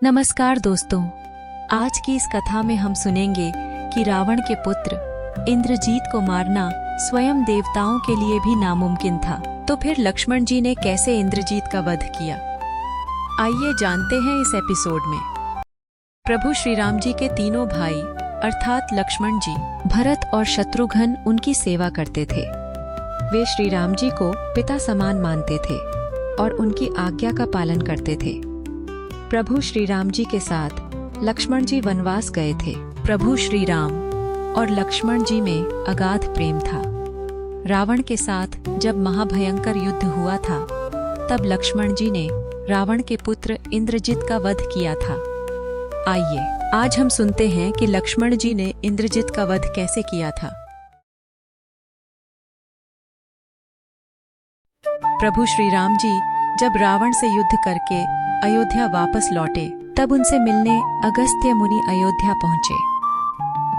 नमस्कार दोस्तों, आज की इस कथा में हम सुनेंगे कि रावण के पुत्र इंद्रजीत को मारना स्वयं देवताओं के लिए भी नामुमकिन था। तो फिर लक्ष्मण जी ने कैसे इंद्रजीत का वध किया, आइए जानते हैं इस एपिसोड में। प्रभु श्री राम जी के तीनों भाई अर्थात लक्ष्मण जी, भरत और शत्रुघ्न उनकी सेवा करते थे। वे श्री राम जी को पिता समान मानते थे और उनकी आज्ञा का पालन करते थे। प्रभु श्री राम जी के साथ लक्ष्मण जी वनवास गए थे। प्रभु श्री राम और लक्ष्मण जी में अगाध प्रेम था। रावण के साथ जब महाभयंकर युद्ध हुआ था, तब लक्ष्मण जी ने रावण के पुत्र इंद्रजित का वध किया था। आइए आज हम सुनते हैं कि लक्ष्मण जी ने इंद्रजित का वध कैसे किया था। प्रभु श्री राम जी जब रावण से युद्ध करके अयोध्या वापस लौटे, तब उनसे मिलने अगस्त्य मुनि अयोध्या पहुंचे।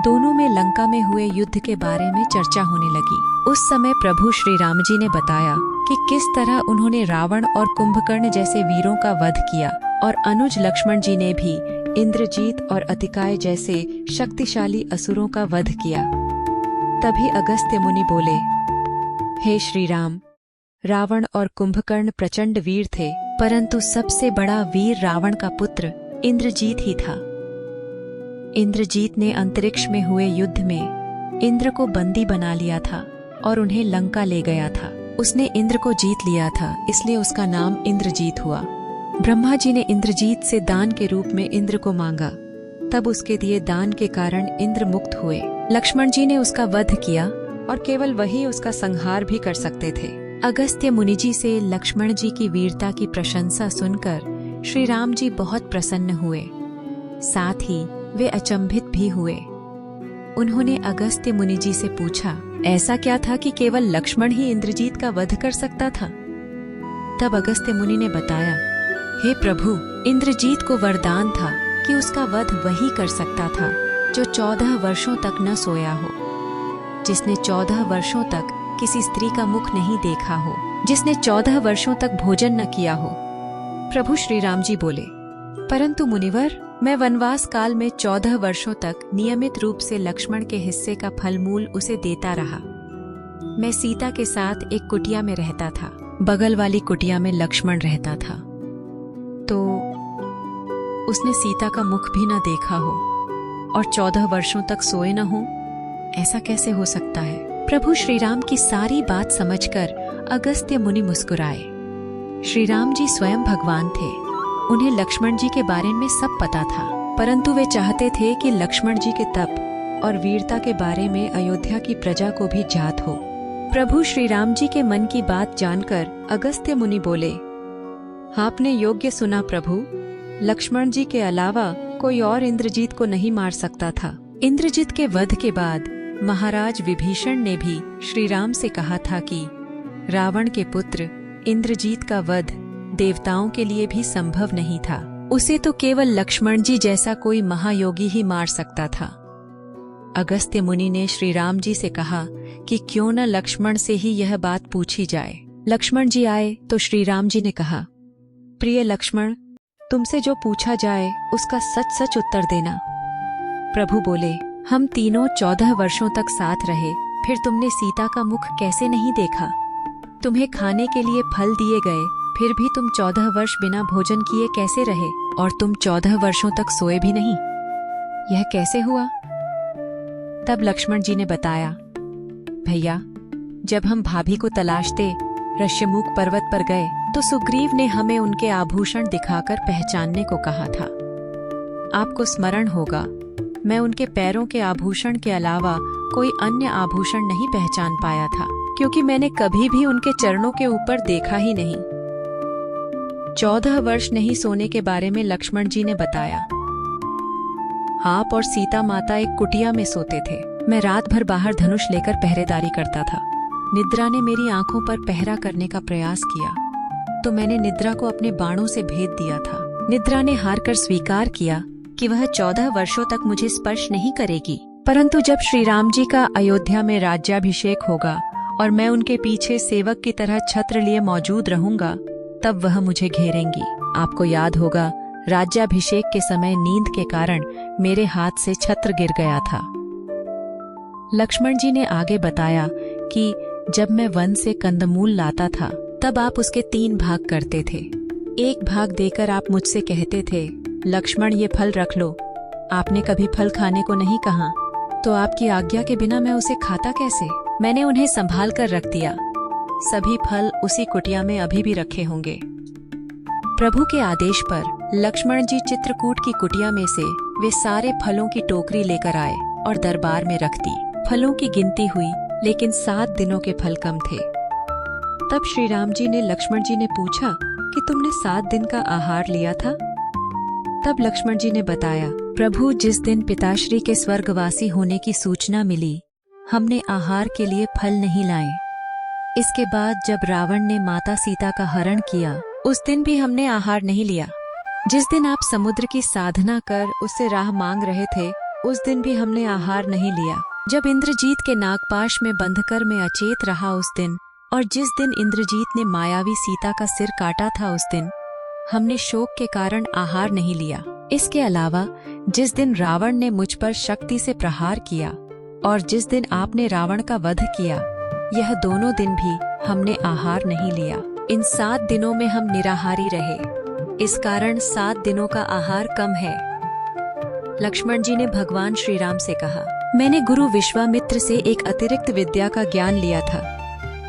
दोनों में लंका में हुए युद्ध के बारे में चर्चा होने लगी। उस समय प्रभु श्री राम जी ने बताया कि किस तरह उन्होंने रावण और कुंभकर्ण जैसे वीरों का वध किया और अनुज लक्ष्मण जी ने भी इंद्रजीत और अतिकाय जैसे शक्तिशाली असुरों का वध किया। तभी अगस्त्य मुनि बोले, हे श्री राम, रावण और कुंभकर्ण प्रचंड वीर थे, परंतु सबसे बड़ा वीर रावण का पुत्र इंद्रजीत ही था। इंद्रजीत ने अंतरिक्ष में हुए युद्ध में इंद्र को बंदी बना लिया था और उन्हें लंका ले गया था। उसने इंद्र को जीत लिया था, इसलिए उसका नाम इंद्रजीत हुआ। ब्रह्मा जी ने इंद्रजीत से दान के रूप में इंद्र को मांगा, तब उसके दिए दान के कारण इंद्र मुक्त हुए। लक्ष्मण जी ने उसका वध किया और केवल वही उसका संहार भी कर सकते थे। अगस्त्य मुनि जी से लक्ष्मण जी की वीरता की प्रशंसा सुनकर श्री राम जी बहुत प्रसन्न हुए। साथ ही वे अचंभित भी हुए। उन्होंने अगस्त्य मुनि जी से पूछा, ऐसा क्या था कि केवल लक्ष्मण ही इंद्रजीत का वध कर सकता था? तब अगस्त्य मुनि ने बताया, हे प्रभु, इंद्रजीत को वरदान था कि उसका वध वही कर सकता था जो 14 वर्षों तक न सोया हो, जिसने 14 वर्षों तक किसी स्त्री का मुख नहीं देखा हो, जिसने 14 वर्षों तक भोजन न किया हो। प्रभु श्री राम जी बोले, परंतु मुनिवर, मैं वनवास काल में 14 वर्षों तक नियमित रूप से लक्ष्मण के हिस्से का फलमूल उसे देता रहा। मैं सीता के साथ एक कुटिया में रहता था। बगल वाली कुटिया में लक्ष्मण रहता था, तो उसने सीता का मुख भी न देखा हो और 14 वर्षों तक सोए न हो। ऐसा कैसे हो सकता है? प्रभु श्री राम की सारी बात समझकर अगस्त्य मुनि मुस्कुराए। श्री राम जी स्वयं भगवान थे। उन्हें लक्ष्मण जी के बारे में सब पता था, परंतु वे चाहते थे कि लक्ष्मण जी के तप और वीरता के बारे में अयोध्या की प्रजा को भी जात हो। प्रभु श्री राम जी के मन की बात जानकर अगस्त्य मुनि बोले, आपने योग्य सुना प्रभु, लक्ष्मण जी के अलावा कोई और इंद्रजीत को नहीं मार सकता था। इंद्रजीत के वध के बाद महाराज विभीषण ने भी श्री राम से कहा था कि रावण के पुत्र इंद्रजीत का वध देवताओं के लिए भी संभव नहीं था। उसे तो केवल लक्ष्मण जी जैसा कोई महायोगी ही मार सकता था। अगस्त्य मुनि ने श्री राम जी से कहा कि क्यों न लक्ष्मण से ही यह बात पूछी जाए। लक्ष्मण जी आए तो श्री राम जी ने कहा, प्रिय लक्ष्मण, तुमसे जो पूछा जाए उसका सच सच उत्तर देना। प्रभु बोले, हम तीनों 14 वर्षों तक साथ रहे, फिर तुमने सीता का मुख कैसे नहीं देखा? तुम्हें खाने के लिए फल दिए गए, फिर भी तुम 14 वर्ष बिना भोजन किए कैसे रहे? और तुम 14 वर्षों तक सोए भी नहीं, यह कैसे हुआ? तब लक्ष्मण जी ने बताया, भैया, जब हम भाभी को तलाशते ऋष्यमुख पर्वत पर गए, तो सुग्रीव ने हमें उनके आभूषण दिखाकर पहचानने को कहा था। आपको स्मरण होगा, मैं उनके पैरों के आभूषण के अलावा कोई अन्य आभूषण नहीं पहचान पाया था, क्योंकि मैंने कभी भी उनके चरणों के ऊपर देखा ही नहीं। 14 वर्ष नहीं सोने के बारे में लक्ष्मण जी ने बताया। आप और सीता माता एक कुटिया में सोते थे। मैं रात भर बाहर धनुष लेकर पहरेदारी करता था। निद्रा ने मेरी आंखों पर पहरा करने का प्रयास किया, तो मैंने निद्रा को अपने बाणों से भेद दिया था। निद्रा ने हार कर स्वीकार किया कि वह 14 वर्षों तक मुझे स्पर्श नहीं करेगी, परंतु जब श्री राम जी का अयोध्या में राज्याभिषेक होगा और मैं उनके पीछे सेवक की तरह छत्र लिए मौजूद रहूंगा, तब वह मुझे घेरेंगी। आपको याद होगा, राज्याभिषेक के समय नींद के कारण मेरे हाथ से छत्र गिर गया था। लक्ष्मण जी ने आगे बताया कि जब मैं वन से कंदमूल लाता था तब आप उसके 3 भाग करते थे। एक भाग देकर आप मुझसे कहते थे, लक्ष्मण ये फल रख लो। आपने कभी फल खाने को नहीं कहा, तो आपकी आज्ञा के बिना मैं उसे खाता कैसे? मैंने उन्हें संभाल कर रख दिया। सभी फल उसी कुटिया में अभी भी रखे होंगे। प्रभु के आदेश पर लक्ष्मण जी चित्रकूट की कुटिया में से वे सारे फलों की टोकरी लेकर आए और दरबार में रख दी। फलों की गिनती हुई, लेकिन 7 दिनों के फल कम थे। तब श्री राम जी ने लक्ष्मण जी ने पूछा कि तुमने 7 दिन का आहार लिया था? तब लक्ष्मण जी ने बताया, प्रभु जिस दिन पिताश्री के स्वर्गवासी होने की सूचना मिली, हमने आहार के लिए फल नहीं लाए। इसके बाद जब रावण ने माता सीता का हरण किया, उस दिन भी हमने आहार नहीं लिया। जिस दिन आप समुद्र की साधना कर उससे राह मांग रहे थे, उस दिन भी हमने आहार नहीं लिया। जब इंद्रजीत के नागपाश में बंधकर मैं अचेत रहा उस दिन, और जिस दिन इंद्रजीत ने मायावी सीता का सिर काटा था उस दिन, हमने शोक के कारण आहार नहीं लिया। इसके अलावा जिस दिन रावण ने मुझ पर शक्ति से प्रहार किया और जिस दिन आपने रावण का वध किया, यह दोनों दिन भी हमने आहार नहीं लिया। इन 7 दिनों में हम निराहारी रहे, इस कारण 7 दिनों का आहार कम है। लक्ष्मण जी ने भगवान श्री राम से कहा, मैंने गुरु विश्वामित्र से एक अतिरिक्त विद्या का ज्ञान लिया था।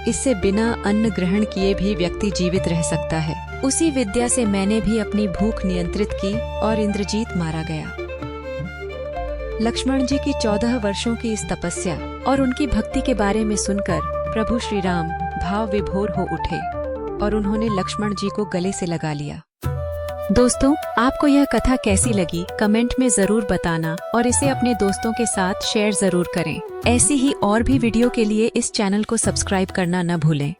इससे बिना अन्न ग्रहण किए भी व्यक्ति जीवित रह सकता है। उसी विद्या से मैंने भी अपनी भूख नियंत्रित की और इंद्रजीत मारा गया। लक्ष्मण जी की 14 वर्षों की इस तपस्या और उनकी भक्ति के बारे में सुनकर प्रभु श्री राम भाव विभोर हो उठे और उन्होंने लक्ष्मण जी को गले से लगा लिया। दोस्तों, आपको यह कथा कैसी लगी कमेंट में जरूर बताना और इसे अपने दोस्तों के साथ शेयर जरूर करें। ऐसी ही और भी वीडियो के लिए इस चैनल को सब्सक्राइब करना न भूलें।